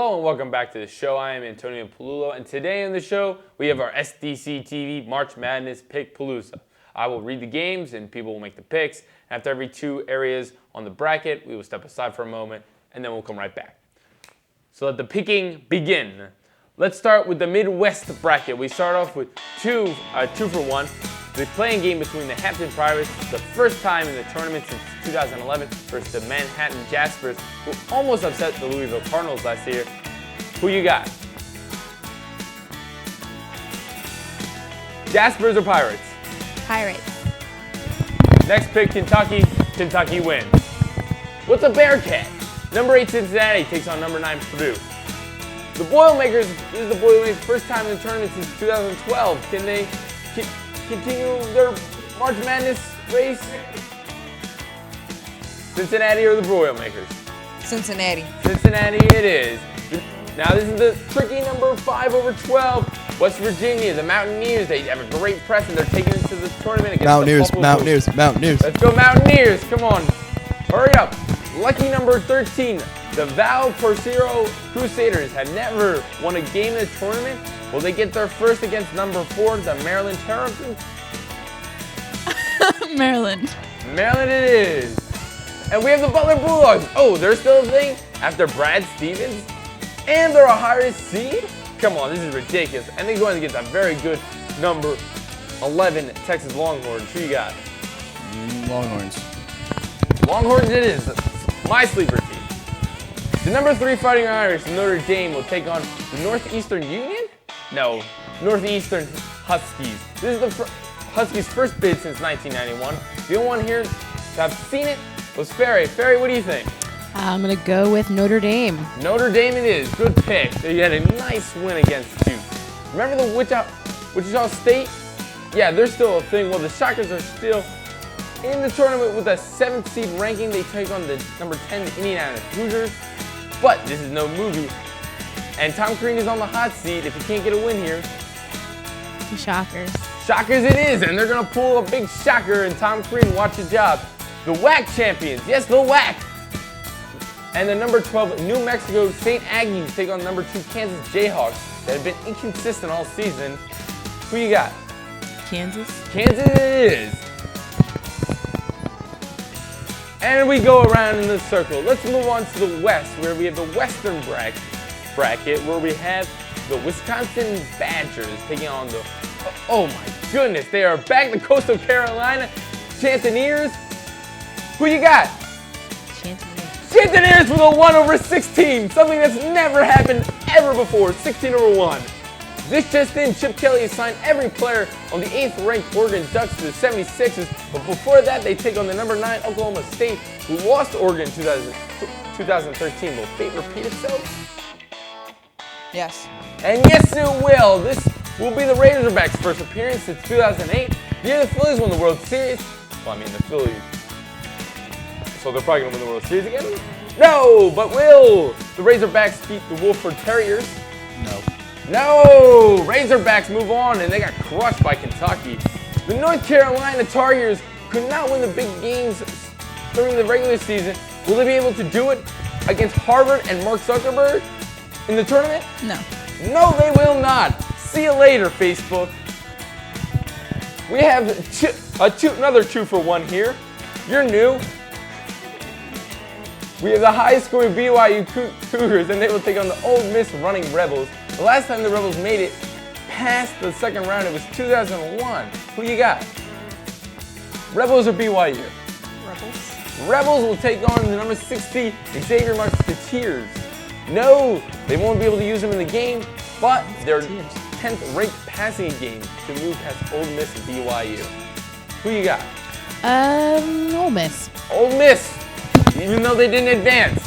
Hello and welcome back to the show. I am Antonio Palullo, and today on the show we have our SDC TV March Madness Pick Palooza. I will read the games and people will make the picks. After every two areas on the bracket, we will step aside for a moment and then we'll come right back. So let the picking begin. Let's start with the Midwest bracket. We start off with two for one. The playing game between the Hampton Pirates, the first time in the tournament since 2011, versus the Manhattan Jaspers, who almost upset the Louisville Cardinals last year. Who you got? Jaspers or Pirates? Pirates. Next pick, Kentucky. Kentucky wins. What's a Bearcat? Number 8 Cincinnati takes on number 9 Purdue. The Boilermakers, this is the Boilermakers' first time in the tournament since 2012. Can they continue their March Madness race? Cincinnati or the Boilermakers? Cincinnati. Cincinnati it is. Now this is the tricky number 5 over 12. West Virginia, the Mountaineers, they have a great press and they're taking it to the tournament against Mountaineers, the Buffalo Mountaineers, Bills. Mountaineers. Let's go Mountaineers, come on. Hurry up. Lucky number 13, the Valparaiso Crusaders have never won a game in the tournament. Will they get their first against number 4, the Maryland Terrapins? Maryland. Maryland it is. And we have the Butler Bulldogs. Oh, they're still a thing after Brad Stevens? And they're a higher seed? Come on, this is ridiculous. And they're going to get a very good number 11 Texas Longhorns. Who you got? Longhorns. Longhorns it is. My sleeper team. The number 3 Fighting Irish, Notre Dame, will take on the Northeastern Union? No, Northeastern Huskies. This is the Huskies' first bid since 1991. The only one here to have seen it was Ferry. Ferry, what do you think? I'm going to go with Notre Dame. Notre Dame it is. Good pick. They had a nice win against Duke. Remember the Wichita State? Yeah, they're still a thing. Well, the Shockers are still in the tournament with a 7th seed ranking. They take on the number 10 Indiana Hoosiers. But this is no movie. And Tom Crean is on the hot seat if he can't get a win here. The Shockers. Shockers it is, and they're going to pull a big shocker, and Tom Crean, watch your job. The WAC champions, yes, the WAC. And the number 12 New Mexico St. Aggies take on number 2 Kansas Jayhawks that have been inconsistent all season. Who you got? Kansas. Kansas it is. And we go around in the circle. Let's move on to the West, where we have the Western bracket, where we have the Wisconsin Badgers taking on the, oh my goodness, they are back, the Coastal Carolina Chanticleers. Who you got? Chanticleers with a 1 over 16, something that's never happened ever before, 16 over 1. This just in, Chip Kelly has signed every player on the 8th ranked Oregon Ducks to the 76ers, but before that they take on the number 9 Oklahoma State, who lost to Oregon in 2013. Will fate repeat itself? Yes. And yes it will. This will be the Razorbacks' first appearance since 2008. The year the Phillies won the World Series. Well, I mean the Phillies. So they're probably going to win the World Series again? No, but will the Razorbacks beat the Wolford Terriers? No. No! Razorbacks move on, and they got crushed by Kentucky. The North Carolina Tar Heels could not win the big games during the regular season. Will they be able to do it against Harvard and Mark Zuckerberg in the tournament? No. No, they will not. See you later, Facebook. We have another 2 for 1 here. You're new. We have the highest scoring BYU Cougars, and they will take on the Ole Miss Running Rebels. The last time the Rebels made it past the second round, it was 2001. Who you got? Rebels or BYU? Rebels. Rebels will take on the number 60 Xavier Musketeers. No, they won't be able to use them in the game, but their 10th ranked passing game to move past Ole Miss and BYU. Who you got? Ole Miss. Ole Miss, even though they didn't advance.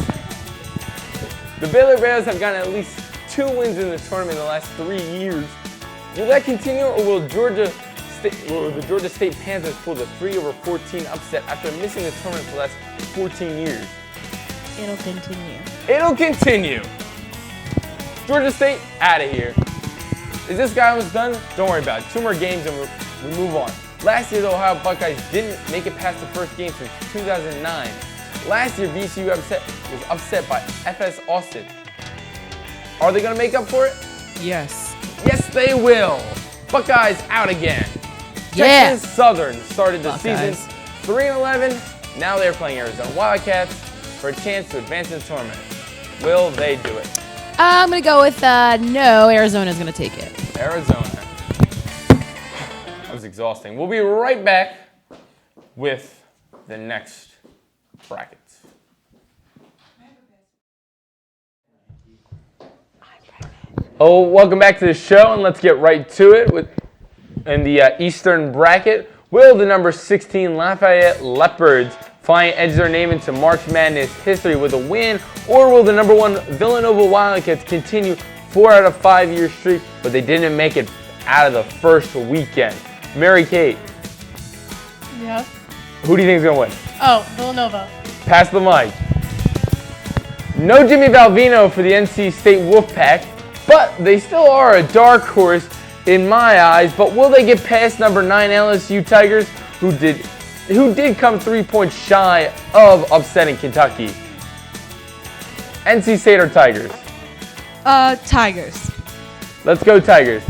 The Baylor Bears have gotten at least 2 wins in the tournament in the last 3 years. Will that continue, or will the Georgia State Panthers pull the 3 over 14 upset after missing the tournament for the last 14 years? It'll continue. It'll continue. Georgia State, out of here. Is this guy almost done? Don't worry about it. 2 more games and we move on. Last year, the Ohio Buckeyes didn't make it past the first game since 2009. Last year, VCU was upset by FS Austin. Are they going to make up for it? Yes. Yes, they will. Buckeyes out again. Yeah. Texas Southern started the Buckeyes. season 3-11. Now they're playing Arizona Wildcats for a chance to advance in the tournament. Will they do it? I'm going to go with no. Arizona's going to take it. Arizona. That was exhausting. We'll be right back with the next brackets. Oh, welcome back to the show, and let's get right to it. In the Eastern bracket, will the number 16 Lafayette Leopards finally edge their name into March Madness history with a win, or will the number 1 Villanova Wildcats continue 4 out of 5 year streak, but they didn't make it out of the first weekend? Mary Kate, Yeah. who do you think is going to win? Oh, Villanova. Pass the mic. No Jimmy Valvino for the NC State Wolfpack, but they still are a dark horse in my eyes. But will they get past number 9 LSU Tigers, who did come 3 points shy of upsetting Kentucky? NC State or Tigers? Tigers. Let's go Tigers.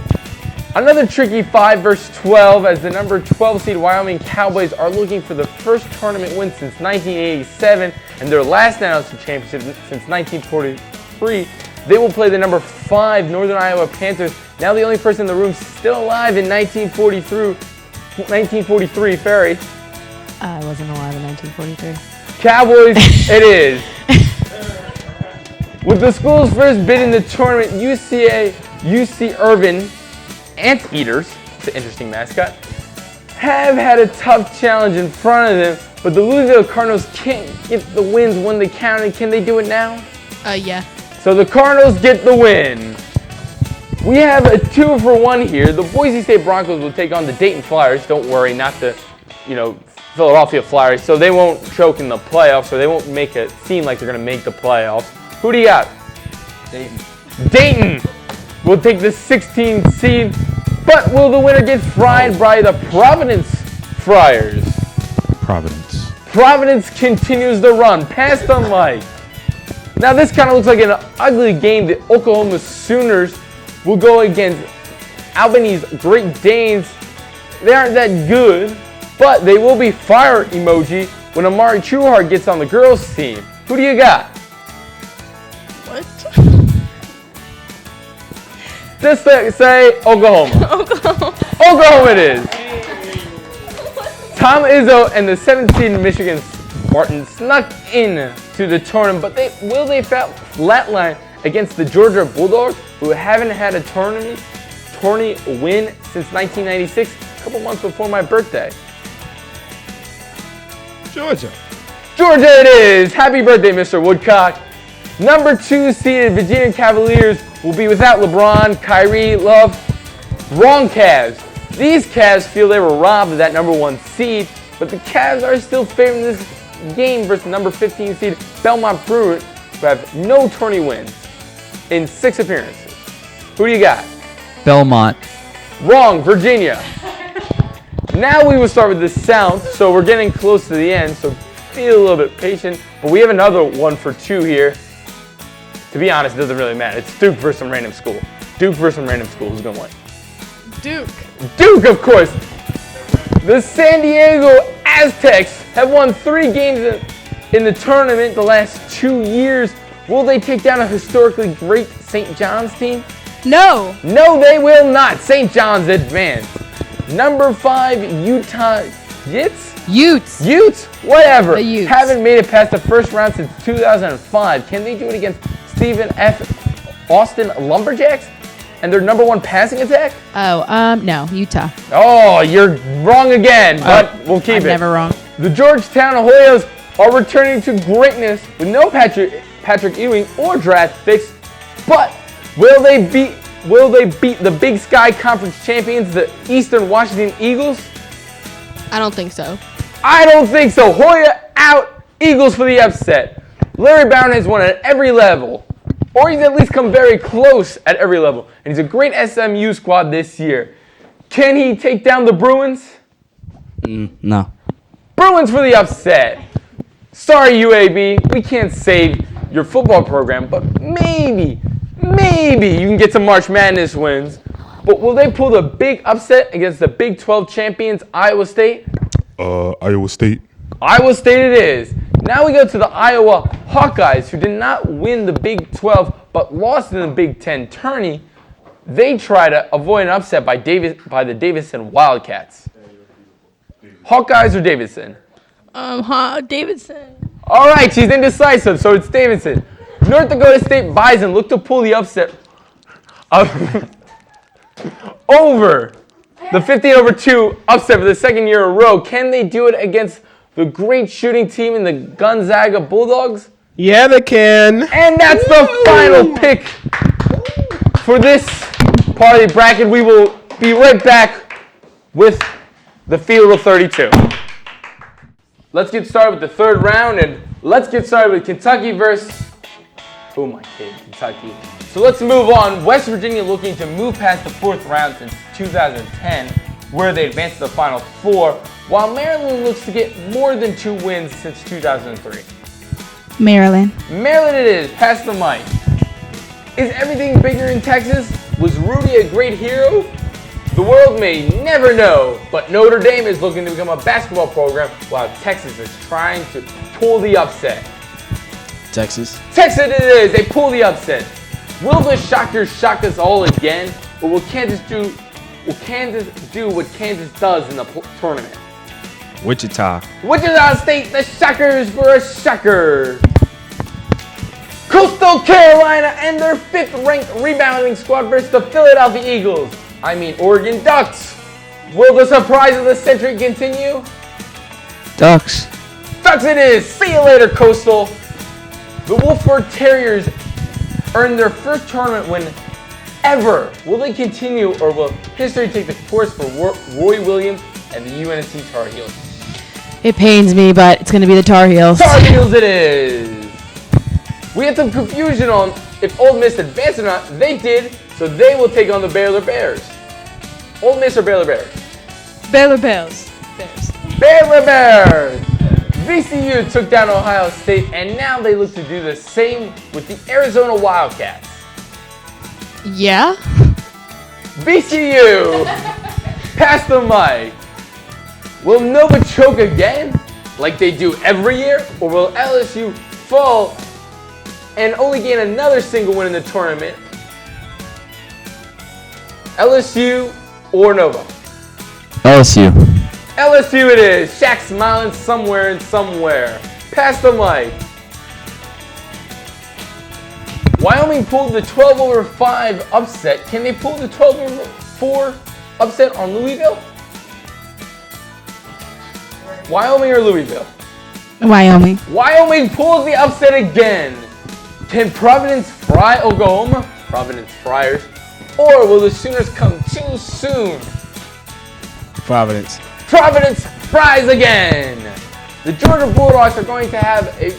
Another tricky 5 versus 12 as the number 12 seed Wyoming Cowboys are looking for the first tournament win since 1987 and their last national championship since 1943. They will play the number 5 Northern Iowa Panthers, now the only person in the room still alive in 1943, Ferry. I wasn't alive in 1943. Cowboys, it is. With the school's first bid in the tournament, UC Irvine Anteaters, it's an interesting mascot, have had a tough challenge in front of them, but the Louisville Cardinals can't get the wins when they counted. Can they do it now? Yeah. So the Cardinals get the win. We have a 2-for-1 here. The Boise State Broncos will take on the Dayton Flyers. Don't worry, not the, Philadelphia Flyers. So they won't choke in the playoffs, or they won't make it seem like they're going to make the playoffs. Who do you got? Dayton will take the 16th seed, but will the winner get fried by the Providence Friars? Providence continues the run. Pass the mic. Now this kind of looks like an ugly game. The Oklahoma Sooners will go against Albany's Great Danes. They aren't that good, but they will be fire emoji when Amari Trueheart gets on the girls' team. Who do you got? What? Just say Oklahoma. Oklahoma it is. Tom Izzo and the 7th seed Michigan Spartans snuck in to the tournament, but will they flatline against the Georgia Bulldogs, who haven't had a tourney win since 1996, a couple months before my birthday? Georgia it is. Happy birthday, Mr. Woodcock. Number 2 seeded Virginia Cavaliers will be without LeBron, Kyrie, Love. Wrong Cavs. These Cavs feel they were robbed of that number 1 seed, but the Cavs are still favoring this game versus number 15 seed Belmont Bruins, who have no tourney wins in 6 appearances. Who do you got? Belmont. Wrong, Virginia. Now we will start with the South, so we're getting close to the end, so be a little bit patient. But we have another 1-for-2 here. To be honest, it doesn't really matter. It's Duke versus some random school. Who's going to win? Duke, of course. The San Diego Aztecs have won 3 games in the tournament the last 2 years. Will they take down a historically great St. John's team? No. No, they will not. St. John's advanced. Number 5, Utah Utes? Whatever. The Utes. Haven't made it past the first round since 2005. Can they do it against Stephen F. Austin Lumberjacks and their number 1 passing attack? No, Utah. Oh, you're wrong again, but we'll keep it. Never wrong. The Georgetown Hoyas are returning to greatness with no Patrick Ewing or draft picks, but will they beat the Big Sky Conference champions, the Eastern Washington Eagles? I don't think so. I don't think so. Hoya out, Eagles for the upset. Larry Brown has won at every level, or he's at least come very close at every level, and he's a great SMU squad this year. Can he take down the Bruins? No. Bruins for the upset. Sorry, UAB, we can't save your football program, but maybe maybe you can get some March Madness wins. But will they pull the big upset against the Big 12 champions, Iowa State? Iowa State. Iowa State it is. Now we go to the Iowa Hawkeyes, who did not win the Big 12 but lost in the Big 10 tourney. They try to avoid an upset by the Davidson Wildcats. Hawkeyes or Davidson? Davidson. All right, she's indecisive, so it's Davidson. North Dakota State Bison look to pull the upset over the 15-2 upset for the second year in a row. Can they do it against the great shooting team in the Gonzaga Bulldogs? Yeah, they can. And that's the final pick for this part of the bracket. We will be right back with the Field of 32. Let's get started with the third round, and let's get started with Kentucky versus, oh my kid, Kentucky. So let's move on. West Virginia looking to move past the fourth round since 2010, where they advanced to the Final Four, while Maryland looks to get more than 2 wins since 2003. Maryland. Maryland it is. Pass the mic. Is everything bigger in Texas? Was Rudy a great hero? The world may never know, but Notre Dame is looking to become a basketball program while Texas is trying to pull the upset. Texas. Texas it is. They pull the upset. Will the Shockers shock us all again, or will Kansas do what Kansas does in the tournament? Wichita. Wichita State, the Shockers for a shocker. Coastal Carolina and their 5th-ranked rebounding squad versus the Philadelphia Eagles. Oregon Ducks. Will the surprise of the century continue? Ducks. Ducks it is. See you later, Coastal. The Wolford Terriers earned their first tournament win ever. Will they continue, or will history take the course for Roy Williams and the UNC Tar Heels? It pains me, but it's going to be the Tar Heels. Tar Heels it is. We had some confusion on if Ole Miss advanced or not. They did, so they will take on the Baylor Bears. Ole Miss or Baylor Bears? Baylor Bears. Baylor Bears! VCU took down Ohio State, and now they look to do the same with the Arizona Wildcats. Yeah? VCU! Pass the mic. Will Nova choke again, like they do every year, or will LSU fall and only gain another single win in the tournament? LSU or Nova? LSU. LSU it is. Shaq smiling somewhere and somewhere. Pass the mic. Wyoming pulled the 12-5 upset. Can they pull the 12-4 upset on Louisville? Wyoming or Louisville? Wyoming. Wyoming pulls the upset again. Can Providence fry Oklahoma? Providence Friars. Or will the Sooners come too soon? Providence. Providence fries again. The Georgia Bulldogs are going to have a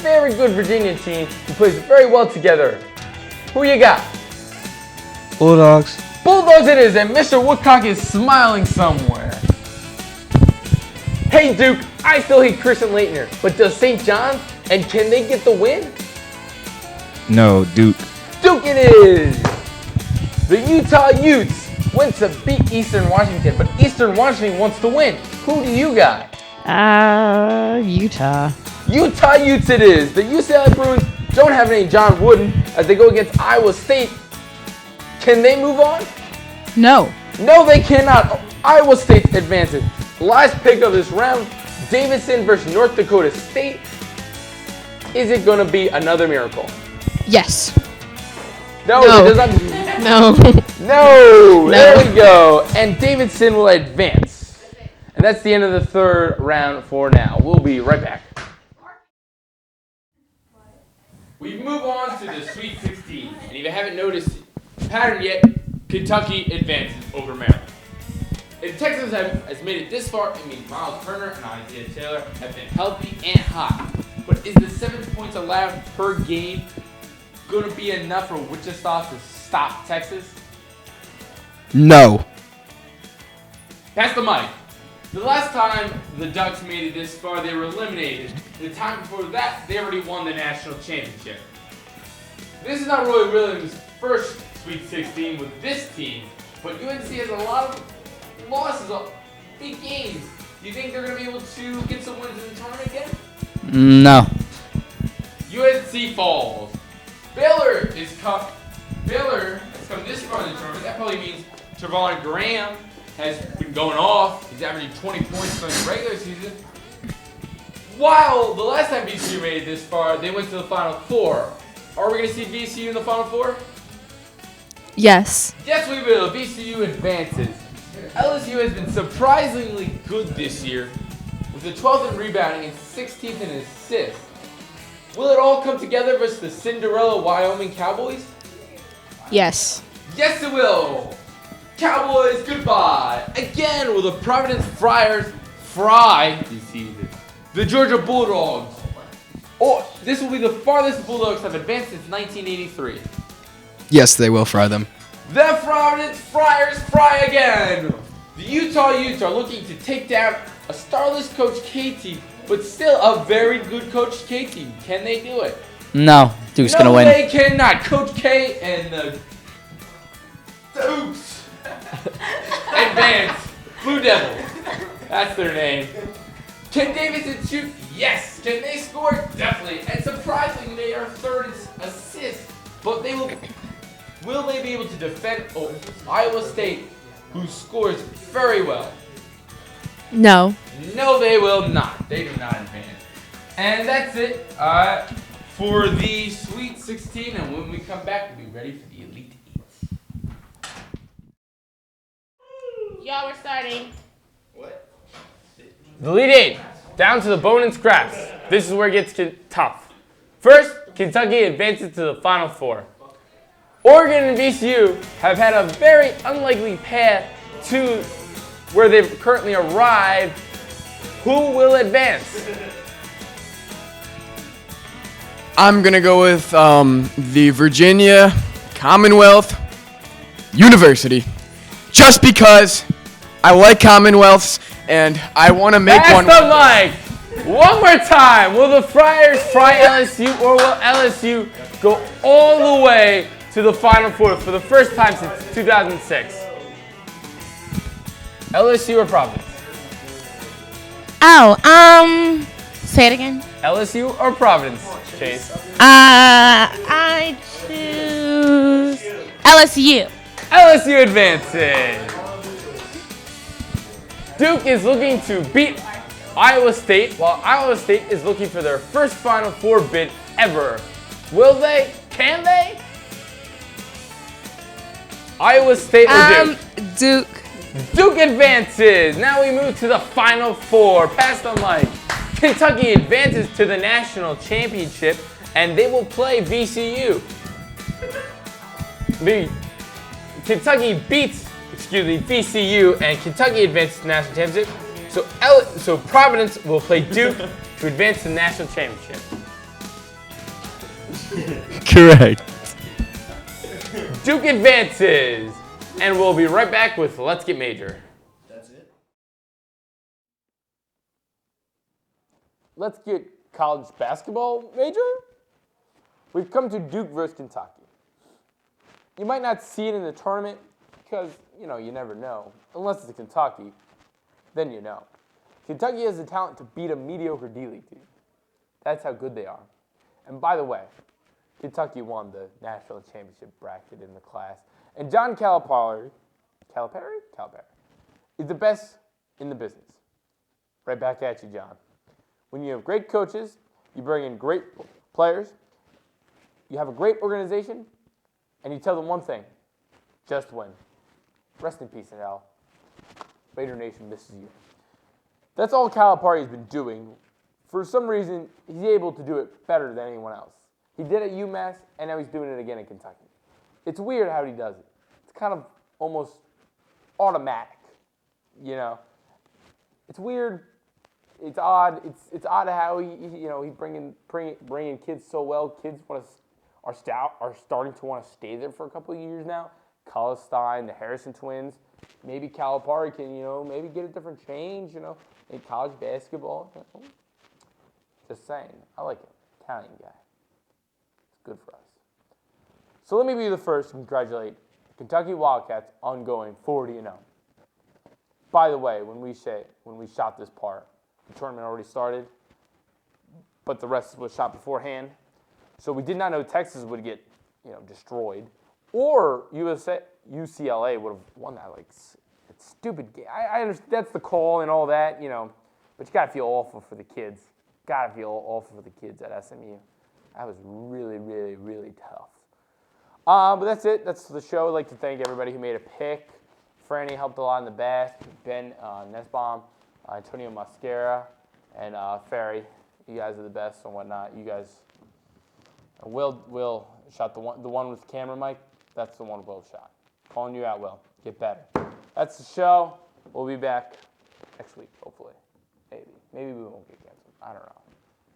very good Virginia team who plays very well together. Who you got? Bulldogs. Bulldogs it is, and Mr. Woodcock is smiling somewhere. Hey Duke, I still hate Christian Laettner, but does St. John's, and can they get the win? No, Duke. Duke it is. The Utah Utes went to beat Eastern Washington, but Eastern Washington wants to win. Who do you got? Utah. Utah Utes it is. The UCLA Bruins don't have any John Wooden as they go against Iowa State. Can they move on? No. No, they cannot. Iowa State advances. Last pick of this round, Davidson versus North Dakota State. Is it going to be another miracle? Yes. No, No. it does not. No. No, there we go. And Davidson will advance. And that's the end of the third round for now. We'll be right back. We move on to the Sweet 16. And if you haven't noticed the pattern yet, Kentucky advances over Maryland. If Texas has made it this far, it means Miles Turner and Isaiah Taylor have been healthy and hot. But is the 7 points allowed per game going to be enough for Wichita to stop Texas? No. Pass the mic. The last time the Ducks made it this far, they were eliminated. The time before that, they already won the national championship. This is not Roy Williams' first Sweet 16 with this team, but UNC has a lot of losses, big games. Do you think they're going to be able to get some wins in the tournament again? No. UNC falls. Baylor has come this far in the tournament. That probably means Trevon Graham has been going off. He's averaging 20 points during the regular season. While the last time VCU made it this far, they went to the Final Four. Are we going to see VCU in the Final Four? Yes. Yes, we will. VCU advances. LSU has been surprisingly good this year, with the 12th in rebounding and 16th in assists. Will it all come together versus the Cinderella Wyoming Cowboys? Yes. Yes, it will. Cowboys, goodbye. Again, will the Providence Friars fry this season? The Georgia Bulldogs. Oh, this will be the farthest the Bulldogs have advanced since 1983. Yes, they will fry them. The Providence Friars fry again. The Utah Utes are looking to take down a starless Coach K team, but still a very good Coach K team. Can they do it? No. Duke's No, gonna win. they cannot. Coach K and the Dukes advance. Blue Devils. That's their name. Can Davidson shoot? Yes. Can they score? Definitely. And surprisingly, they are third in assists. But they will they be able to defend Iowa State, who scores very well? No. No, they will not. They do not advance. And that's it for the Sweet 16. And when we come back, we'll be ready for the Elite Eight. Y'all, we're starting. The Elite Eight, down to the bone and scraps. This is where it gets tough. First, Kentucky advances to the Final Four. Oregon and VCU have had a very unlikely path to where they've currently arrived. Who will advance? I'm going to go with the Virginia Commonwealth University. Just because I like Commonwealths and I want to make Pass one. the mic! One more time. Will the Friars fry LSU, or will LSU go all the way to the Final Four for the first time since 2006? LSU or Providence? Oh, say it again. LSU or Providence, Chase? I choose LSU. LSU advances. Duke is looking to beat Iowa State, while Iowa State is looking for their first Final Four bid ever. Will they? Can they? Iowa State or Duke? Duke. Duke advances. Now we move to the Final Four. Pass the mic. Kentucky advances to the national championship, and they will play VCU. Kentucky beats, VCU, and Kentucky advances to the national championship. So Providence will play Duke to advance to the national championship. Correct. Duke advances, and we'll be right back with Let's Get Major. That's it? Let's get college basketball major. We've come to Duke versus Kentucky. You might not see it in the tournament because, you never know. Unless it's Kentucky, then you know. Kentucky has the talent to beat a mediocre D-League team. That's how good they are. And by the way, Kentucky won the national championship bracket in the class. And John Calipari is the best in the business. Right back at you, John. When you have great coaches, you bring in great players, you have a great organization, and you tell them one thing: just win. Rest in peace, Al. Raider Nation misses you. That's all Calipari has been doing. For some reason, he's able to do it better than anyone else. He did it at UMass, and now he's doing it again in Kentucky. It's weird how he does it. It's kind of almost automatic, It's weird. It's odd. It's odd how he bringing kids so well. Kids are starting to want to stay there for a couple of years now. Cullis Stein, the Harrison twins. Maybe Calipari can maybe get a different change in college basketball. Just saying. I like it. Italian guy. It's good for us. So let me be the first to congratulate Kentucky Wildcats on going 40-0. By the way, when we shot this part, the tournament already started, but the rest was shot beforehand. So we did not know Texas would get, destroyed, or UCLA would have won that stupid game. I understand that's the call and all that, but you gotta feel awful for the kids. Gotta feel awful for the kids at SMU. That was really, really, really tough. But that's it. That's the show. I'd like to thank everybody who made a pick. Franny helped a lot in the back. Ben Nesbaum, Antonio Mascara, and Ferry. You guys are the best and whatnot. You guys. Will shot the one with the camera mic. That's the one Will shot. Calling you out, Will. Get better. That's the show. We'll be back next week, hopefully. Maybe we won't get canceled. I don't know.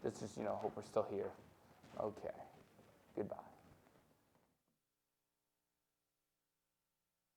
Let's just hope we're still here. Okay. Goodbye.